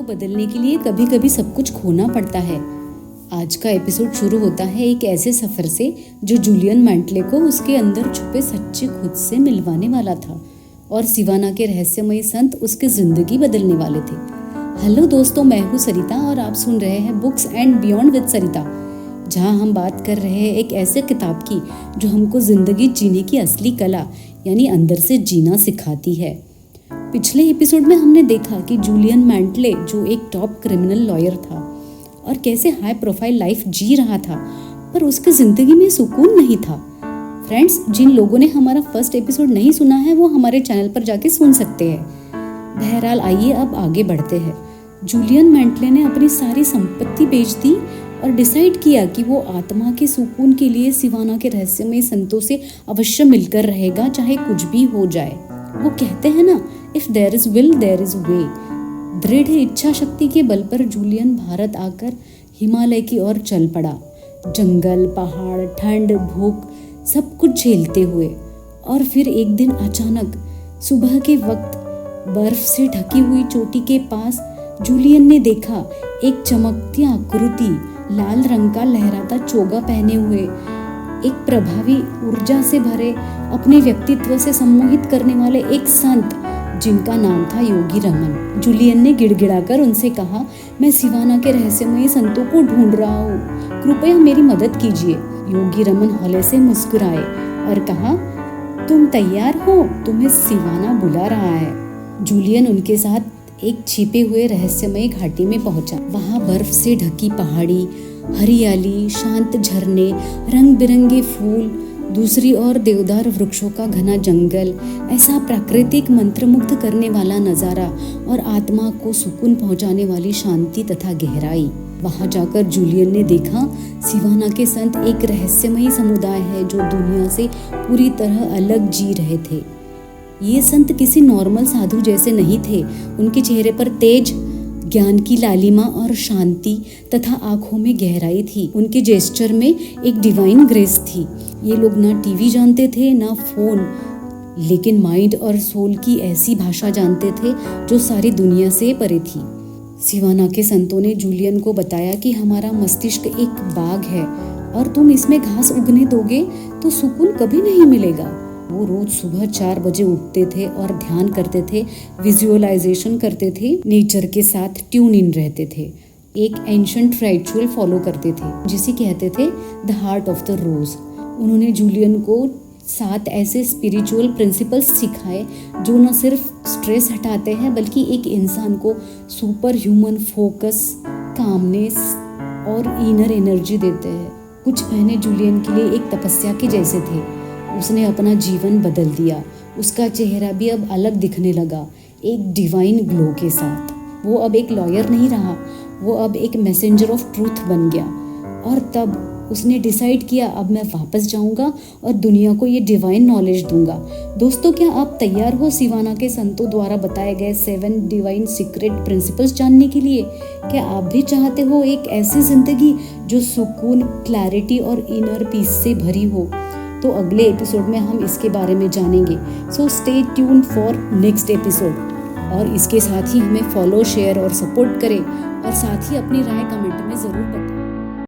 को बदलने के लिए कभी कभी सब कुछ खोना पड़ता है। आज का एपिसोड शुरू होता है एक ऐसे सफर से जो जूलियन मैंटले को उसके अंदर छुपे सच्चे खुद से मिलवाने वाला था और सिवाना के रहस्यमयी संत उसकी जिंदगी बदलने वाले थे। हेलो दोस्तों, मैं हूँ सरिता और आप सुन रहे हैं बुक्स एंड बियॉन्ड विद सरिता, जहाँ हम बात कर रहे हैं एक ऐसे किताब की जो हमको जिंदगी जीने की असली कला यानी अंदर से जीना सिखाती है। पिछले एपिसोड में हमने देखा कि जूलियन मैंटले जो एक टॉप क्रिमिनल लॉयर था और कैसे हाई प्रोफाइल लाइफ जी रहा था, पर उसकी जिंदगी में सुकून नहीं था। फ्रेंड्स, जिन लोगों ने हमारा फर्स्ट एपिसोड नहीं सुना है वो हमारे चैनल पर जाके सुन सकते हैं। बहरहाल आइए अब आगे बढ़ते हैं। जूलियन मैंटले ने अपनी सारी संपत्ति बेच दी और डिसाइड किया कि वो आत्मा के सुकून के लिए सिवाना के रहस्यमय संतों से अवश्य मिलकर रहेगा, चाहे कुछ भी हो जाए। वो कहते हैं ना, if there is will there is way. दृढ़ इच्छा शक्ति के बल पर जूलियन भारत आकर हिमालय की ओर चल पड़ा, जंगल, पहाड़, ठंड, भूख सब कुछ झेलते हुए। और फिर एक दिन अचानक सुबह के वक्त बर्फ से ढकी हुई चोटी के पास जूलियन ने देखा एक चमकती आकृति, लाल रंग का लहराता चोगा पहने हुए, एक प्रभावी ऊर्जा से भरे, अपने व्यक्तित्व से सम्मोहित करने वाले एक संत जिनका नाम था योगी रमन। जूलियन ने गिड़गिड़ाकर उनसे कहा, मैं सिवाना के रहस्यमय संतों को ढूंढ रहा हूँ, कृपया मेरी मदद कीजिए। योगी रमन हौले से मुस्कुराए और कहा, तुम तैयार हो, तुम्हें सिवाना बुला रहा है। जूलियन उनके साथ एक छिपे हुए रहस्यमय घाटी में पहुंचा। वहां बर्फ से ढकी पहाड़ी, हरियाली, शांत झरने, रंग बिरंगे फूल, दूसरी ओर देवदार वृक्षों का घना जंगल, ऐसा प्राकृतिक मंत्रमुग्ध करने वाला नजारा और आत्मा को सुकून पहुंचाने वाली शांति तथा गहराई। वहां जाकर जूलियन ने देखा सिवाना के संत एक रहस्यमयी समुदाय है जो दुनिया से पूरी तरह अलग जी रहे थे। ये संत किसी नॉर्मल साधु जैसे नहीं थे। उनके चेहरे पर तेज, ज्ञान की लालिमा और शांति तथा आंखों में गहराई थी। उनके जेस्चर में एक डिवाइन ग्रेस थी। ये लोग ना टीवी जानते थे ना फोन, लेकिन माइंड और सोल की ऐसी भाषा जानते थे जो सारी दुनिया से परे थी। सिवाना के संतों ने जूलियन को बताया कि हमारा मस्तिष्क एक बाग है और तुम इसमें घास उगने दोगे तो सुकून कभी नहीं मिलेगा। वो रोज सुबह 4 बजे उठते थे और ध्यान करते थे, विजुअलाइजेशन करते थे, नेचर के साथ ट्यून इन रहते थे, एक एंशंट रिचुअल फॉलो करते थे जिसे कहते थे द हार्ट ऑफ द रोज। उन्होंने जूलियन को 7 ऐसे स्पिरिचुअल प्रिंसिपल्स सिखाए जो न सिर्फ स्ट्रेस हटाते हैं बल्कि एक इंसान को सुपर ह्यूमन फोकस, कामनेस और इनर एनर्जी देते हैं। कुछ महीने जूलियन के लिए एक तपस्या के जैसे थे। उसने अपना जीवन बदल दिया। उसका चेहरा भी अब अलग दिखने लगा, एक डिवाइन ग्लो के साथ। वो अब एक लॉयर नहीं रहा, वो अब एक मैसेंजर ऑफ ट्रूथ बन गया। और तब उसने डिसाइड किया, अब मैं वापस जाऊंगा और दुनिया को ये डिवाइन नॉलेज दूंगा। दोस्तों, क्या आप तैयार हो सिवाना के संतों द्वारा बताए गए 7 डिवाइन सीक्रेट प्रिंसिपल्स जानने के लिए? क्या आप भी चाहते हो एक ऐसी जिंदगी जो सुकून, क्लैरिटी और इनर पीस से भरी हो? तो अगले एपिसोड में हम इसके बारे में जानेंगे। So stay tune for next episode. और इसके साथ ही हमें फॉलो, शेयर और सपोर्ट करें और साथ ही अपनी राय कमेंट में ज़रूर बताएं।